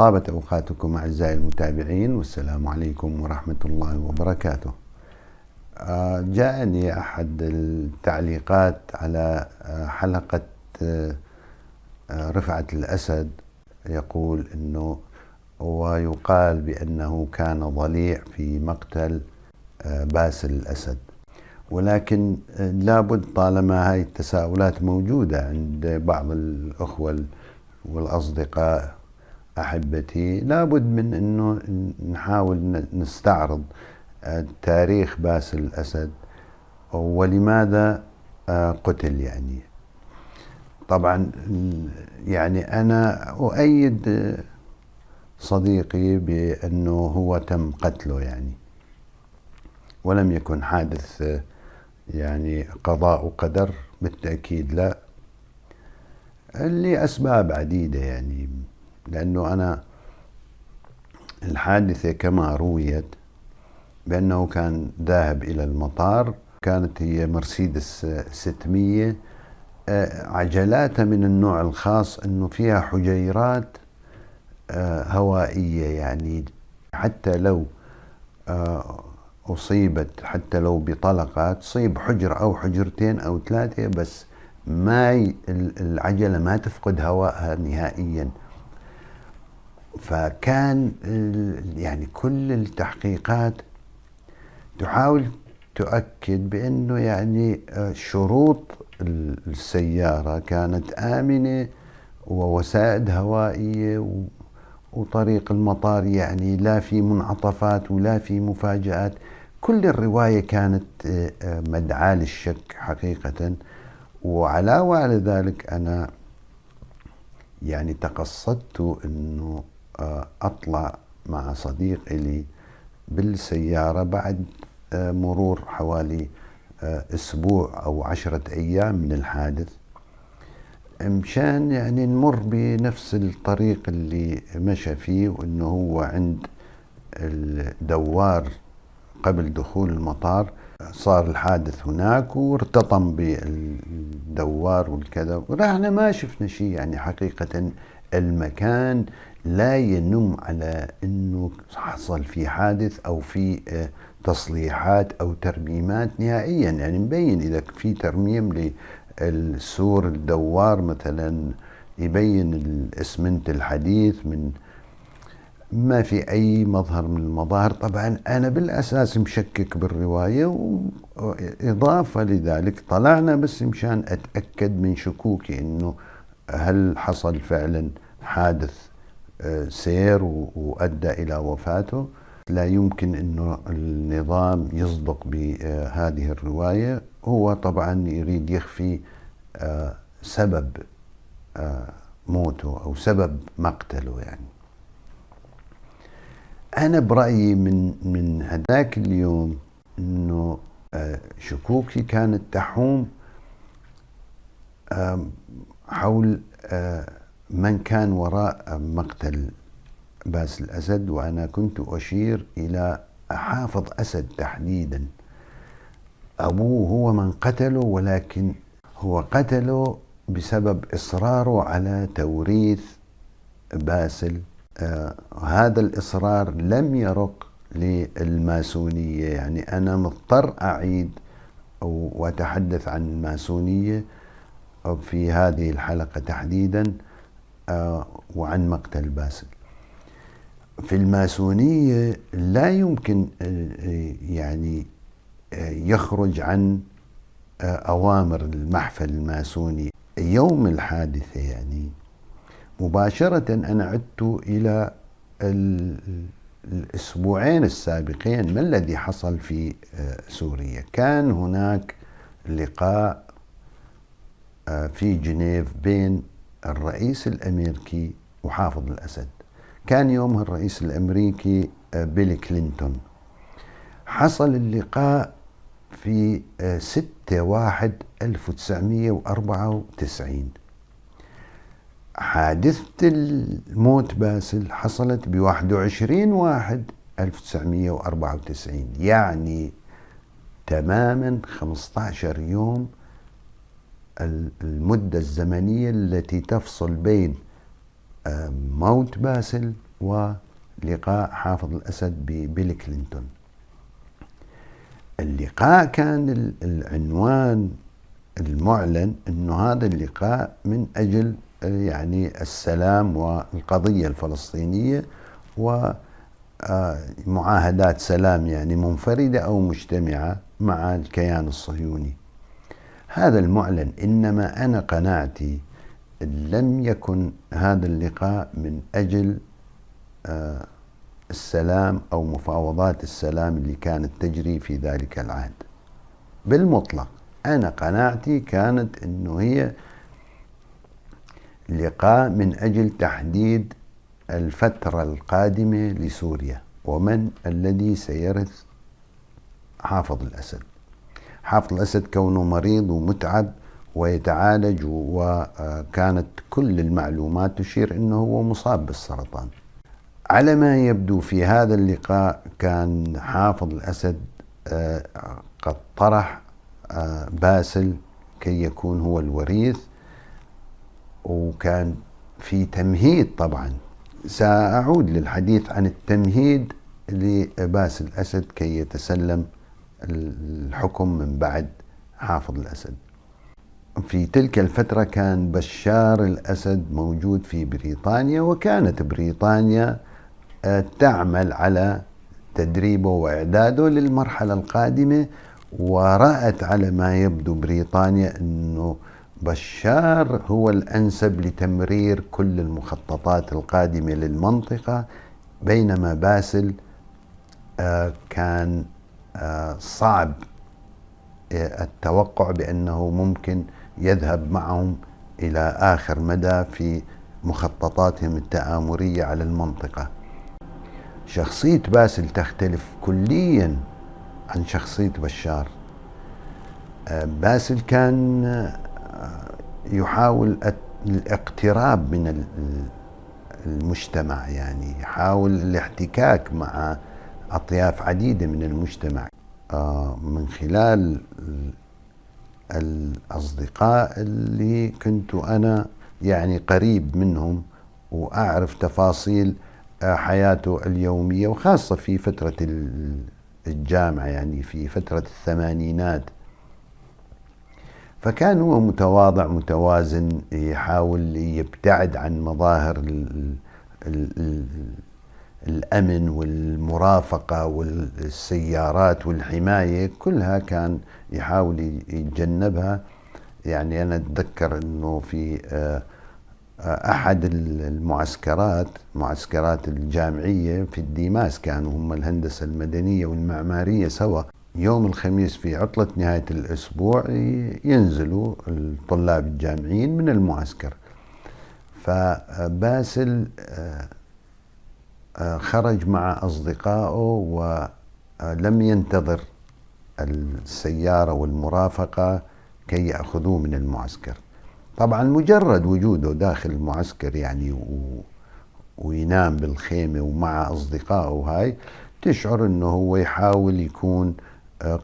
طابت أوقاتكم أعزائي المتابعين، والسلام عليكم ورحمة الله وبركاته. جاءني أحد التعليقات على حلقة رفعت الأسد، يقول أنه ويقال بأنه كان ضليع في مقتل باسل الأسد، ولكن لابد طالما هاي التساؤلات موجودة عند بعض الأخوة والأصدقاء أحبتي، لابد من أنه نحاول نستعرض تاريخ باسل الأسد ولماذا قتل. طبعا أنا أؤيد صديقي بأنه هو تم قتله، ولم يكن حادث قضاء وقدر، بالتأكيد لا، لأسباب عديدة. لأنه أنا الحادثة كما رويت بأنه كان ذاهب إلى المطار، كانت هي مرسيدس 600، عجلاتها من النوع الخاص أنه فيها حجيرات هوائية، حتى لو أصيبت، حتى لو بطلقة تصيب حجرة أو حجرتين أو ثلاثة، بس ما العجلة ما تفقد هوائها نهائيا. فكان كل التحقيقات تحاول تؤكد بأنه شروط السيارة كانت آمنة، ووسائد هوائية، وطريق المطار لا في منعطفات ولا في مفاجآت. كل الرواية كانت مدعاة للشك حقيقة. وعلاوة على ذلك أنا تقصدت أنه أطلع مع صديق لي بالسيارة بعد مرور حوالي أسبوع أو 10 أيام من الحادث، مشان نمر بنفس الطريق اللي مشى فيه، وأنه هو عند الدوار قبل دخول المطار صار الحادث هناك، وارتطم بالدوار والكذا، ورحنا ما شفنا شيء. حقيقة المكان لا ينم على أنه حصل في حادث أو في تصليحات أو ترميمات نهائيا. مبين إذا في ترميم للسور الدوار مثلا، يبين الإسمنت الحديث، من ما في أي مظهر من المظاهر. طبعا أنا بالأساس مشكك بالرواية، وإضافة لذلك طلعنا بس مشان أتأكد من شكوكي أنه هل حصل فعلا حادث سير وأدى إلى وفاته. لا يمكن أنه النظام يصدق بهذه الرواية. هو طبعا يريد يخفي سبب موته أو سبب مقتله. أنا برأيي من هذاك اليوم أنه شكوكي كانت تحوم حول من كان وراء مقتل باسل الأسد. وأنا كنت أشير إلى حافظ أسد تحديدا. أبوه هو من قتله، ولكن هو قتله بسبب إصراره على توريث باسل. هذا الإصرار لم يرق للماسونية. أنا مضطر أعيد وأتحدث عن الماسونية في هذه الحلقة تحديدا، وعن مقتل باسل. في الماسونية لا يمكن يخرج عن أوامر المحفل الماسوني. يوم الحادثة مباشرة أنا عدت إلى الأسبوعين السابقين. ما الذي حصل في سوريا؟ كان هناك لقاء في جنيف بين الرئيس الأمريكي وحافظ الأسد. كان يومها الرئيس الأمريكي بيل كلينتون. حصل اللقاء في 6/1/1994. حادثة الموت باسل حصلت ب21/1/1994، تماما 15 يوم المدة الزمنية التي تفصل بين موت باسل ولقاء حافظ الأسد ببيل كلينتون. اللقاء كان العنوان المعلن أنه هذا اللقاء من أجل يعني السلام والقضية الفلسطينية ومعاهدات سلام يعني منفردة أو مجتمعة مع الكيان الصهيوني. هذا المعلن، إنما أنا قناعتي لم يكن هذا اللقاء من أجل السلام أو مفاوضات السلام اللي كانت تجري في ذلك العهد بالمطلق. أنا قناعتي كانت أنه هي لقاء من أجل تحديد الفترة القادمة لسوريا ومن الذي سيرث حافظ الأسد. حافظ الأسد كونه مريض ومتعب ويتعالج، وكانت كل المعلومات تشير أنه هو مصاب بالسرطان. على ما يبدو في هذا اللقاء كان حافظ الأسد قد طرح باسل كي يكون هو الوريث، وكان في تمهيد. طبعا سأعود للحديث عن التمهيد لباسل الأسد كي يتسلم الحكم من بعد حافظ الأسد. في تلك الفترة كان بشار الأسد موجود في بريطانيا، وكانت بريطانيا تعمل على تدريبه وإعداده للمرحلة القادمة، ورأت على ما يبدو بريطانيا أنه بشار هو الأنسب لتمرير كل المخططات القادمة للمنطقة، بينما باسل كان صعب التوقع بأنه ممكن يذهب معهم إلى آخر مدى في مخططاتهم التآمرية على المنطقة. شخصية باسل تختلف كليا عن شخصية بشار. باسل كان يحاول الاقتراب من المجتمع، يعني يحاول الاحتكاك مع أطياف عديدة من المجتمع من خلال الأصدقاء اللي كنت أنا يعني قريب منهم وأعرف تفاصيل حياته اليومية، وخاصة في فترة الجامعة يعني في فترة الثمانينات. فكان هو متواضع متوازن، يحاول يبتعد عن مظاهر الأمن والمرافقة والسيارات والحماية، كلها كان يحاول يتجنبها. يعني أنا أتذكر أنه في أحد المعسكرات الجامعية في الديماس، كانوا هم الهندسة المدنية والمعمارية سوا، يوم الخميس في عطلة نهاية الأسبوع ينزلوا الطلاب الجامعيين من المعسكر. فباسل خرج مع أصدقائه ولم ينتظر السيارة والمرافقة كي يأخذوه من المعسكر. طبعا مجرد وجوده داخل المعسكر يعني وينام بالخيمة ومع أصدقائه هاي، تشعر أنه هو يحاول يكون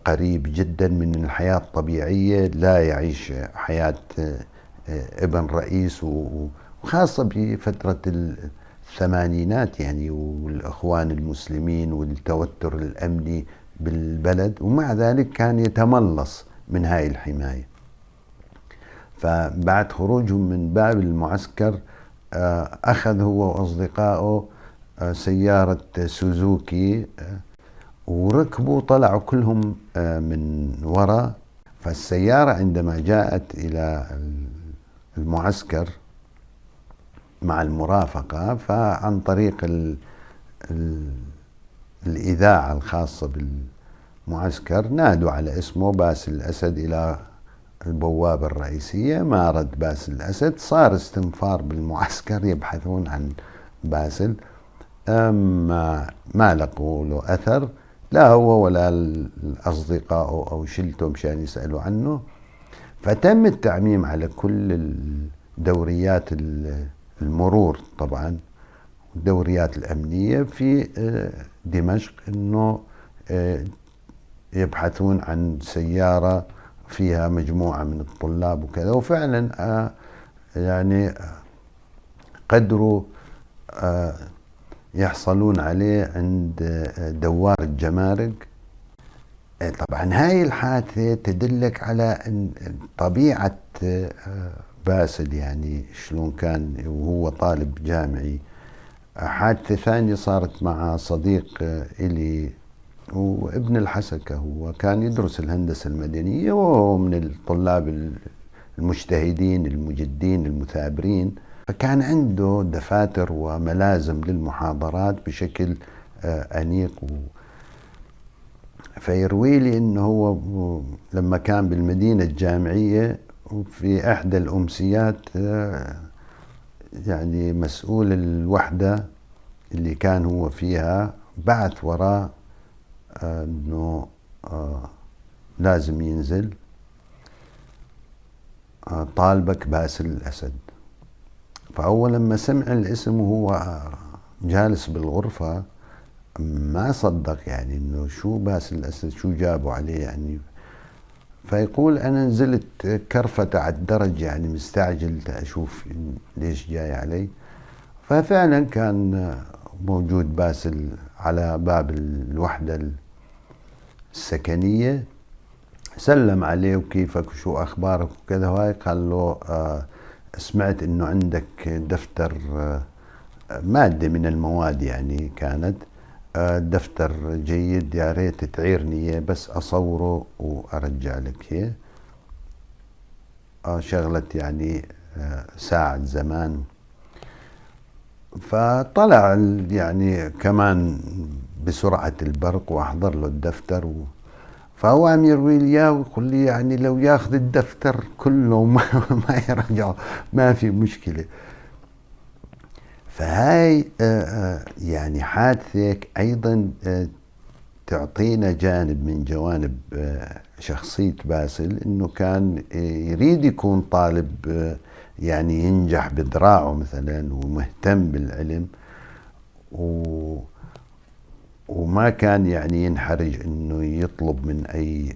قريب جدا من الحياة الطبيعية، لا يعيش حياة ابن رئيس، وخاصة بفترة الثمانينات يعني والإخوان المسلمين والتوتر الأمني بالبلد، ومع ذلك كان يتملص من هاي الحماية. فبعد خروجهم من باب المعسكر أخذ هو وأصدقائه سيارة سوزوكي وركبوا، طلعوا كلهم من وراء. فالسيارة عندما جاءت إلى المعسكر مع المرافقة، فعن طريق الإذاعة الخاصة بالمعسكر نادوا على اسمه باسل الأسد إلى البوابة الرئيسية. ما رد باسل الأسد، صار استنفار بالمعسكر يبحثون عن باسل، ما لقوا له أثر، لا هو ولا الأصدقاء أو شلته مشان يسألوا عنه. فتم التعميم على كل دوريات المرور طبعا والدوريات الأمنية في دمشق أنه يبحثون عن سيارة فيها مجموعة من الطلاب وكذا. وفعلا يعني قدروا يحصلون عليه عند دوار الجمارك. طبعا هاي الحادثة تدلك على أن طبيعة باسل، يعني شلون كان وهو طالب جامعي. حادثة ثانية صارت مع صديق إلي وابن الحسكة، هو كان يدرس الهندسة المدنية وهو من الطلاب المجتهدين المجدين المثابرين، فكان عنده دفاتر وملازم للمحاضرات بشكل أنيق. فيروي لي انه هو لما كان بالمدينة الجامعية وفي احدى الامسيات يعني مسؤول الوحدة اللي كان هو فيها بعث وراه انه لازم ينزل، طالبك باسل الاسد. فاول لما سمع الاسم وهو جالس بالغرفة ما صدق، يعني انه شو باسل الاسد، شو جابوا عليه يعني. فيقول انا نزلت كرفة على الدرج، يعني مستعجل اشوف ليش جاي علي. ففعلا كان موجود باسل على باب الوحدة السكنية، سلم عليه وكيفك وشو اخبارك وكذا. وهاي قال له سمعت انه عندك دفتر مادة من المواد، يعني كانت دفتر جيد، يا ريت تعيرني اياه بس اصوره وارجع لك اياه. شغلت يعني ساعة زمان. فطلع يعني كمان بسرعة البرق واحضر له الدفتر فهو عم يروي لي اياه ويقول لي يعني لو ياخذ الدفتر كله ما يرجعه ما في مشكلة. فهاي يعني حادثة ايضا تعطينا جانب من جوانب شخصية باسل، انه كان يريد يكون طالب يعني ينجح بذراعه مثلا ومهتم بالعلم، وما كان يعني ينحرج انه يطلب من اي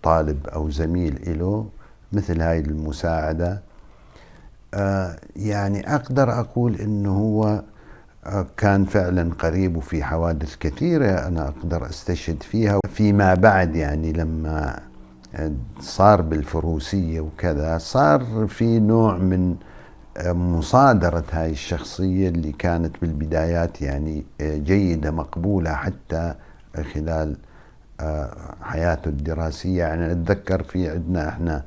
طالب او زميل له مثل هاي المساعدة. يعني اقدر اقول انه هو كان فعلا قريب، وفي حوادث كثيرة أنا أقدر أستشهد فيها فيما بعد، يعني لما صار بالفروسية وكذا صار في نوع من مصادرة هاي الشخصية اللي كانت بالبدايات يعني جيدة مقبولة حتى خلال حياته الدراسية. يعني أتذكر في عندنا إحنا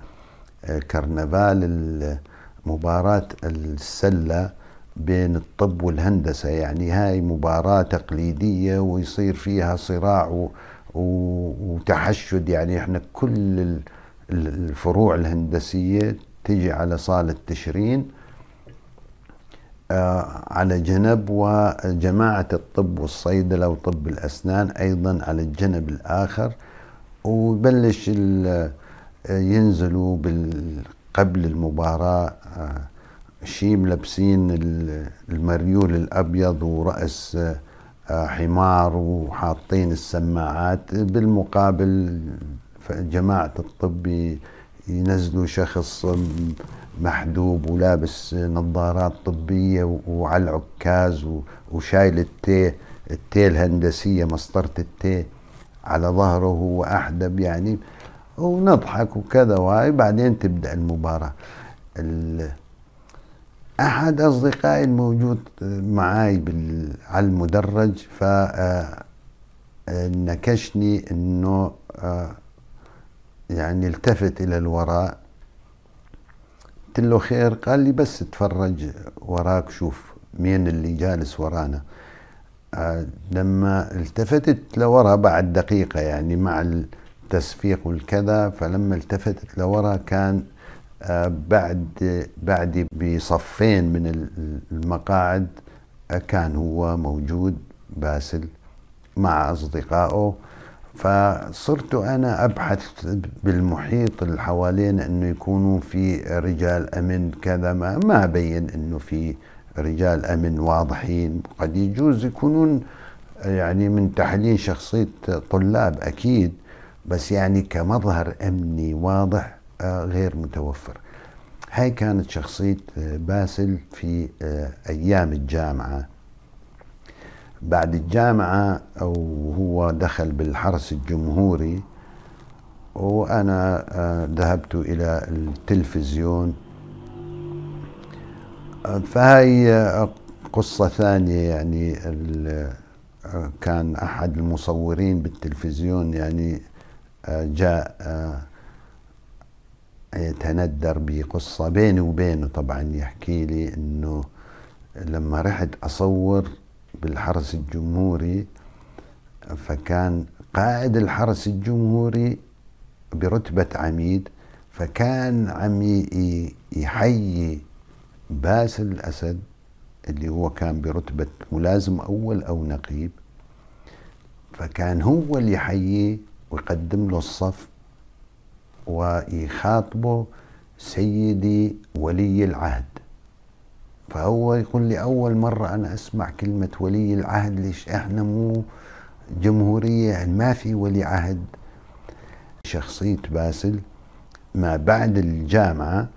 كرنفال مباراة السلة بين الطب والهندسة، يعني هاي مباراة تقليدية ويصير فيها صراع وتحشد، يعني احنا كل الفروع الهندسية تجي على صالة تشرين على جنب، وجماعة الطب والصيدلة وطب الأسنان أيضا على الجنب الآخر، ويبلش ينزلوا قبل المباراة شي ملبسين المريول الأبيض ورأس حمار وحاطين السماعات. بالمقابل جماعة الطب ينزلوا شخص محدوب ولابس نظارات طبية وعلى العكاز وشايل التي الهندسية، مسطرة التي على ظهره وهو أحدب يعني، ونضحك وكذا. وهاي بعدين تبدأ المباراة. أحد أصدقائي الموجود معاي على المدرج فنكشني إنه يعني التفت إلى الوراء. قلت له خير؟ قال لي بس اتفرج وراك شوف مين اللي جالس ورانا. لما التفتت لورا بعد دقيقة يعني مع التصفيق والكذا، فلما التفتت لورا كان بعد بصفين من المقاعد كان هو موجود باسل مع أصدقائه. فصرت أنا أبحث بالمحيط اللي حوالينا أنه يكونوا في رجال أمن كذا، ما بين أنه في رجال أمن واضحين، قد يجوز يكونون يعني من تحليل شخصية طلاب أكيد، بس يعني كمظهر أمني واضح غير متوفر. هاي كانت شخصية باسل في أيام الجامعة. بعد الجامعة أو هو دخل بالحرس الجمهوري، وأنا ذهبت إلى التلفزيون. فهي قصة ثانية، يعني كان أحد المصورين بالتلفزيون يعني جاء يتندر بقصة بيني وبينه، طبعا يحكي لي أنه لما رحت أصور بالحرس الجمهوري، فكان قائد الحرس الجمهوري برتبة عميد، فكان عم يحيي باسل الأسد اللي هو كان برتبة ملازم أول أو نقيب، فكان هو اللي يحييه ويقدم له الصف ويخاطبه سيدي ولي العهد. فهو يقول لي أول مرة أنا أسمع كلمة ولي العهد، ليش إحنا مو جمهورية يعني ما في ولي عهد. شخصية باسل ما بعد الجامعة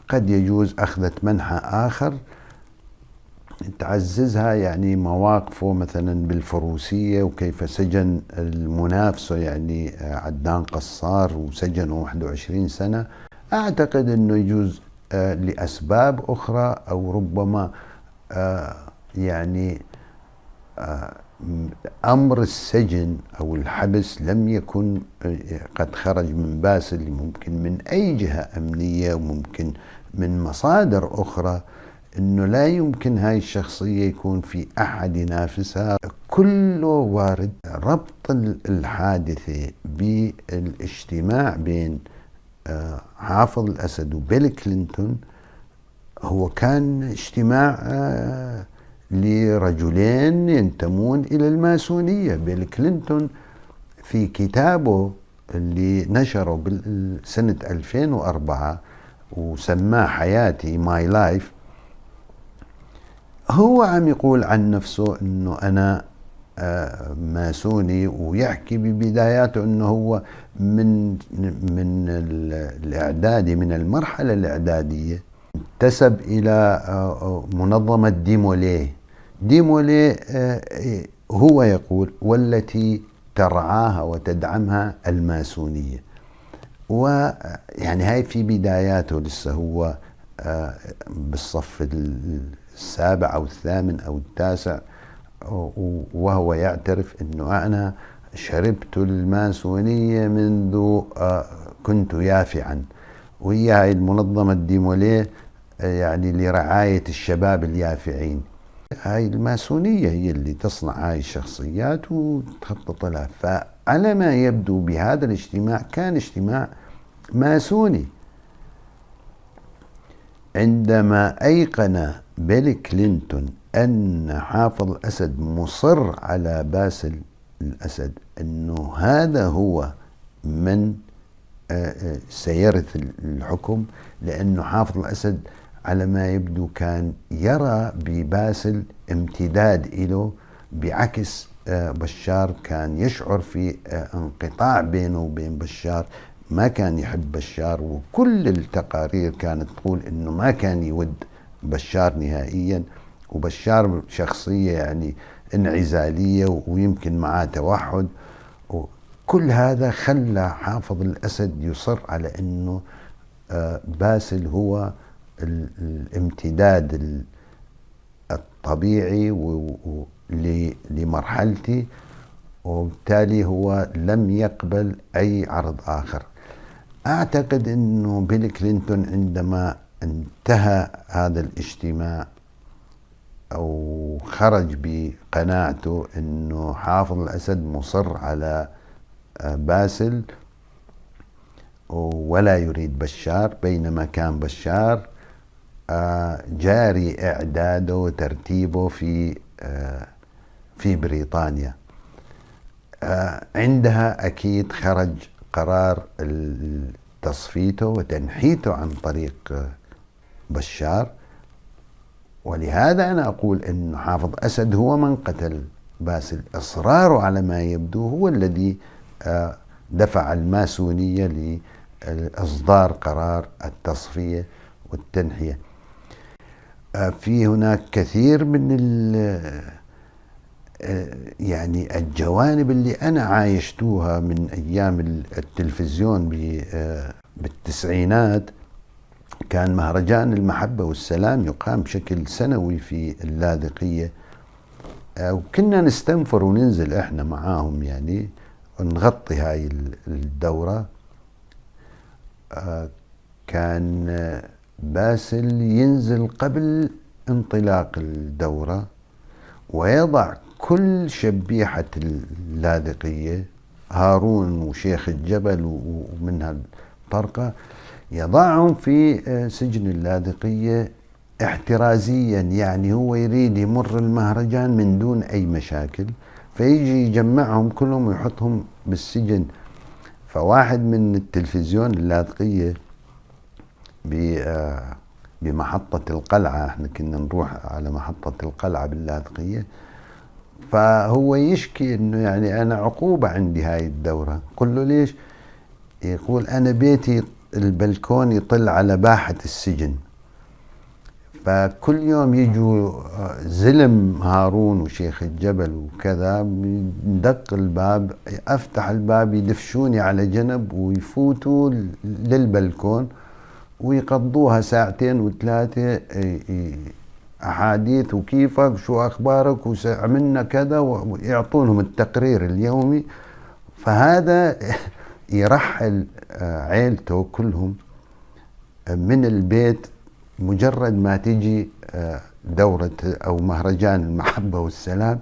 قد يجوز أخذت منحى آخر تعززها، يعني مواقفه مثلا بالفروسية وكيف سجن المنافسه يعني عدنان قصار وسجنه 21 سنة. أعتقد أنه يجوز لأسباب أخرى، أو ربما يعني أمر السجن أو الحبس لم يكن قد خرج من باسل، ممكن من أي جهة أمنية وممكن من مصادر أخرى، أنه لا يمكن هاي الشخصية يكون في أحد ينافسها. كله وارد. ربط الحادثة بالاجتماع بين حافظ الأسد وبيل كلينتون هو كان اجتماع لرجلين ينتمون إلى الماسونية. بيل كلينتون في كتابه اللي نشره بسنة 2004 وسماه حياتي ماي لايف، هو عم يقول عن نفسه انه انا ماسوني، ويحكي ببداياته انه هو من الاعدادي، من المرحلة الاعدادية انتسب الى منظمة ديموليه. ديموليه هو يقول والتي ترعاها وتدعمها الماسونية. ويعني هاي في بداياته، لسه هو بالصف السابع أو الثامن أو التاسع، وهو يعترف أنه أنا شربت الماسونية منذ كنت يافعا. وهي هاي المنظمة الديموليه يعني لرعاية الشباب اليافعين. هاي الماسونية هي اللي تصنع هاي الشخصيات وتخطط لها. فعلى ما يبدو بهذا الاجتماع كان اجتماع ماسوني. عندما أيقن بيل كلينتون أن حافظ الأسد مصر على باسل الأسد أنه هذا هو من سيرث الحكم، لأنه حافظ الأسد على ما يبدو كان يرى بباسل امتداد له، بعكس بشار كان يشعر في انقطاع بينه وبين بشار، ما كان يحب بشار، وكل التقارير كانت تقول انه ما كان يود بشار نهائيا، وبشار شخصية يعني انعزالية ويمكن معاه توحد. كل هذا خلى حافظ الأسد يصر على أنه باسل هو الامتداد الطبيعي لمرحلتي، وبالتالي هو لم يقبل أي عرض آخر. أعتقد أنه بيل كلينتون عندما انتهى هذا الاجتماع أو خرج بقناعته أنه حافظ الأسد مصر على باسل ولا يريد بشار، بينما كان بشار جاري إعداده وترتيبه في بريطانيا. عندها أكيد خرج قرار تصفيته وتنحيته عن طريق بشار. ولهذا أنا أقول أن حافظ أسد هو من قتل باسل. إصراره على ما يبدو هو الذي دفع الماسونية لإصدار قرار التصفية والتنحية. في هناك كثير من يعني الجوانب اللي أنا عايشتوها من أيام التلفزيون بالتسعينات، كان مهرجان المحبة والسلام يقام بشكل سنوي في اللاذقية، وكنا نستنفر وننزل احنا معاهم يعني نغطي هاي الدورة. كان باسل ينزل قبل انطلاق الدورة ويضع كل شبيحة اللاذقية، هارون وشيخ الجبل ومن هالطرقة، يضعهم في سجن اللاذقية احترازيا. يعني هو يريد يمر المهرجان من دون أي مشاكل، فيجي يجمعهم كلهم ويحطهم بالسجن. فواحد من التلفزيون اللاذقية بمحطة القلعة، احنا كنا نروح على محطة القلعة باللاذقية، فهو يشكي انه يعني انا عقوبة عندي هاي الدورة. قل له ليش؟ يقول انا بيتي البلكون يطل على باحة السجن، فكل يوم يجوا زلم هارون وشيخ الجبل وكذا، ندق الباب، افتح الباب يدفشوني على جنب ويفوتوا للبلكون ويقضوها ساعتين وثلاثة أحاديث وكيفك شو أخبارك وعملنا كذا، ويعطونهم التقرير اليومي. فهذا يرحل عيلته كلهم من البيت مجرد ما تيجي دورة أو مهرجان المحبة والسلام،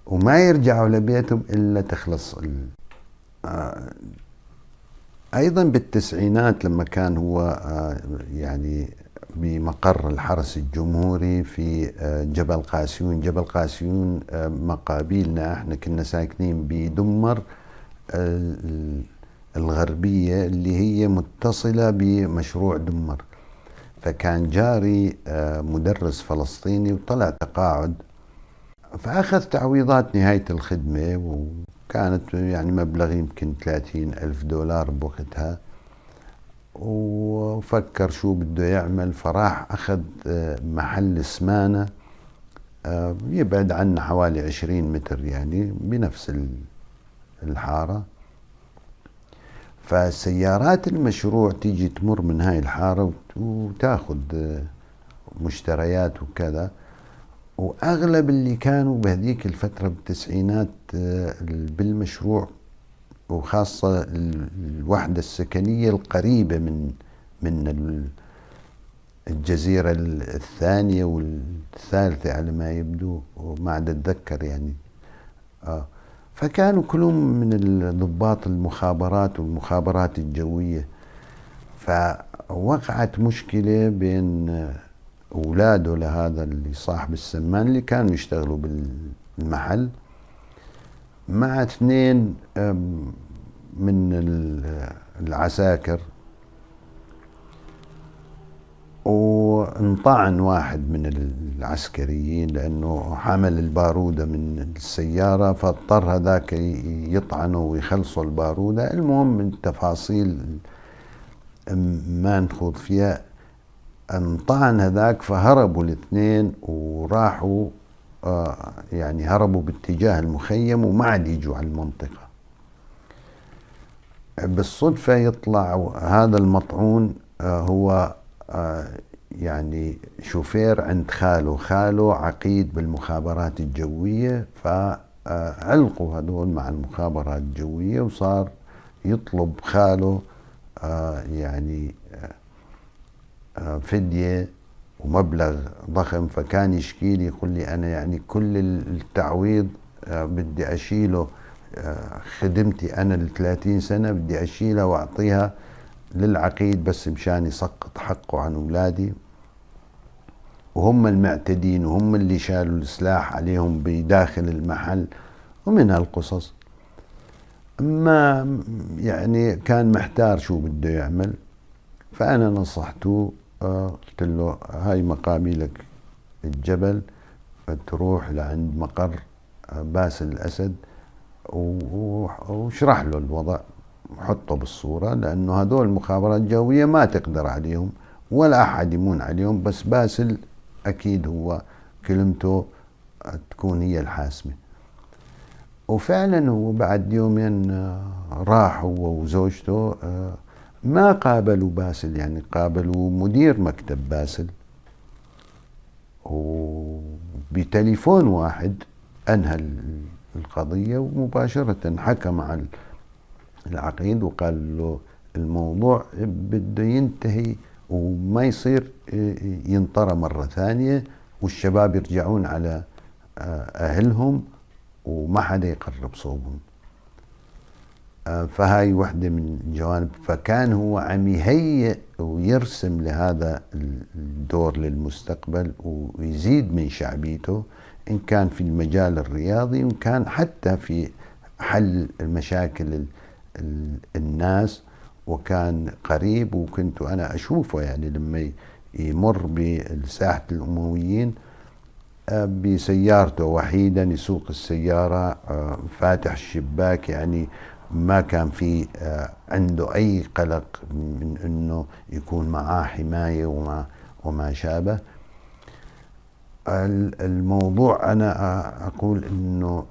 وما يرجعوا لبيتهم إلا تخلص. أيضا بالتسعينات لما كان هو يعني بمقر الحرس الجمهوري في جبل قاسيون. جبل قاسيون مقابلنا، احنا كنا ساكنين بدمر الغربية اللي هي متصلة بمشروع دمر. فكان جاري مدرس فلسطيني وطلع تقاعد، فأخذ تعويضات نهاية الخدمة، وكانت يعني مبلغ يمكن 30,000 دولار بوقتها. وفكر شو بده يعمل، فراح أخذ محل سمانة يبعد عنا حوالي 20 متر يعني بنفس الحارة. فسيارات المشروع تيجي تمر من هاي الحارة وتاخذ مشتريات وكذا. وأغلب اللي كانوا بهذيك الفترة بالتسعينات بالمشروع، وخاصة الوحدة السكنية القريبة من الجزيرة الثانية والثالثة على ما يبدو، وما عاد أتذكر يعني. فكانوا كلهم من ضباط المخابرات والمخابرات الجوية. فوقعت مشكلة بين أولاده لهذا اللي صاحب السمان اللي كانوا يشتغلوا بالمحل مع اثنين من العساكر، وانطعن واحد من العسكريين لأنه حمل البارودة من السيارة، فاضطر هذاك يطعنه ويخلصوا البارودة. المهم من تفاصيل ما نخوض فيها، انطعن هذاك، فهربوا الاثنين وراحوا يعني هربوا باتجاه المخيم وما عاد يجوا على المنطقة. بالصدفة يطلع هذا المطعون هو يعني شوفير عند خاله عقيد بالمخابرات الجوية. فعلقوا هذول مع المخابرات الجوية، وصار يطلب خاله يعني فدية ومبلغ ضخم. فكان يشكي لي يقول لي أنا يعني كل التعويض بدي أشيله، خدمتي أنا 30 سنة بدي أشيلها وأعطيها للعقيد بس مشان يسقط حقه عن أولادي، وهم المعتدين وهم اللي شالوا السلاح عليهم بداخل المحل، ومن هالقصص. ما يعني كان محتار شو بده يعمل. فأنا نصحته، قلت له هاي مقابلك الجبل، تروح لعند مقر باسل الأسد واشرح له الوضع، حطه بالصورة، لأنه هذول المخابرات الجوية ما تقدر عليهم ولا أحد يمون عليهم، بس باسل أكيد هو كلمته تكون هي الحاسمة. وفعلا هو بعد يومين راح هو وزوجته، ما قابلوا باسل، يعني قابلوا مدير مكتب باسل، وبتليفون واحد أنهى القضية، ومباشرة حكم على العقيد وقال له الموضوع بده ينتهي وما يصير ينطرى مرة ثانية، والشباب يرجعون على أهلهم وما حدا يقرب صوبهم. فهاي وحدة من الجوانب. فكان هو عم يهيئ ويرسم لهذا الدور للمستقبل ويزيد من شعبيته، إن كان في المجال الرياضي وإن كان حتى في حل المشاكل الناس. وكان قريب، وكنت أنا أشوفه يعني لما يمر بساحة الأمويين بسيارته وحيدا، يسوق السيارة فاتح الشباك، يعني ما كان في عنده أي قلق من أنه يكون معاه حماية وما شابه. الموضوع أنا أقول أنه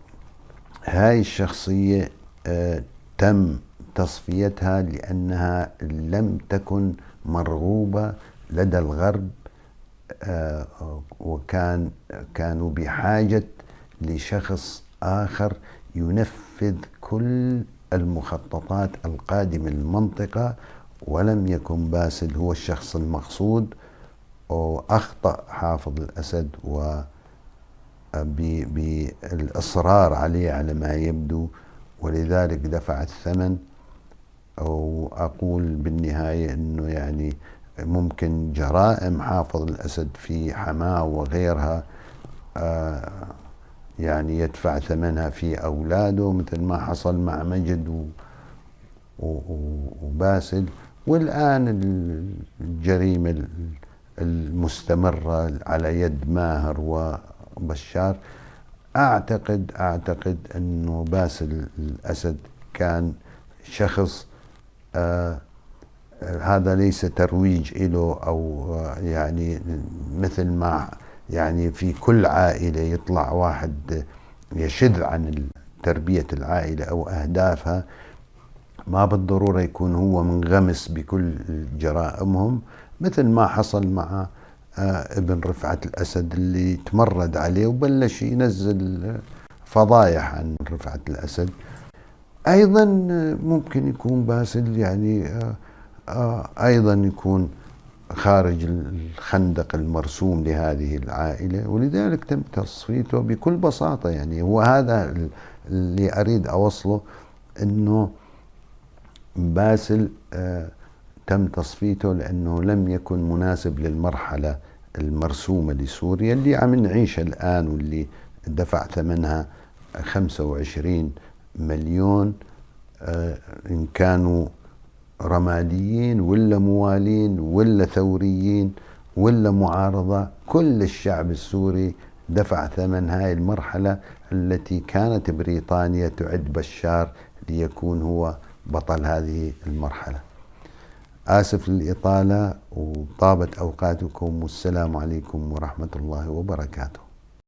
هاي الشخصية تم تصفيتها لأنها لم تكن مرغوبة لدى الغرب، كانوا بحاجة لشخص آخر ينفذ كل المخططات القادمة للمنطقة، ولم يكن باسل هو الشخص المقصود. وأخطأ حافظ الأسد بالإصرار عليه على ما يبدو، ولذلك دفع الثمن. وأقول بالنهاية أنه يعني ممكن جرائم حافظ الأسد في حماه وغيرها يعني يدفع ثمنها في أولاده، مثل ما حصل مع مجد وباسل، والآن الجريمة المستمرة على يد ماهر وبشار. أعتقد أنه باسل الأسد كان شخص هذا ليس ترويج له، أو يعني مثل ما يعني في كل عائلة يطلع واحد يشذ عن تربية العائلة أو أهدافها، ما بالضرورة يكون هو منغمس بكل جرائمهم، مثل ما حصل مع ابن رفعت الأسد اللي تمرد عليه وبلش ينزل فضايح عن رفعت الأسد. أيضا ممكن يكون باسل يعني أيضا يكون خارج الخندق المرسوم لهذه العائلة، ولذلك تم تصفيته بكل بساطة. يعني هو هذا اللي أريد أوصله، أنه باسل تم تصفيته لأنه لم يكن مناسب للمرحلة المرسومة لسوريا اللي عم نعيشها الآن، واللي دفع ثمنها 25 مليون، إن كانوا رماديين ولا موالين ولا ثوريين ولا معارضة. كل الشعب السوري دفع ثمن هاي المرحلة التي كانت بريطانيا تعد بشار ليكون هو بطل هذه المرحلة. آسف للإطالة، وطابت أوقاتكم، والسلام عليكم ورحمة الله وبركاته.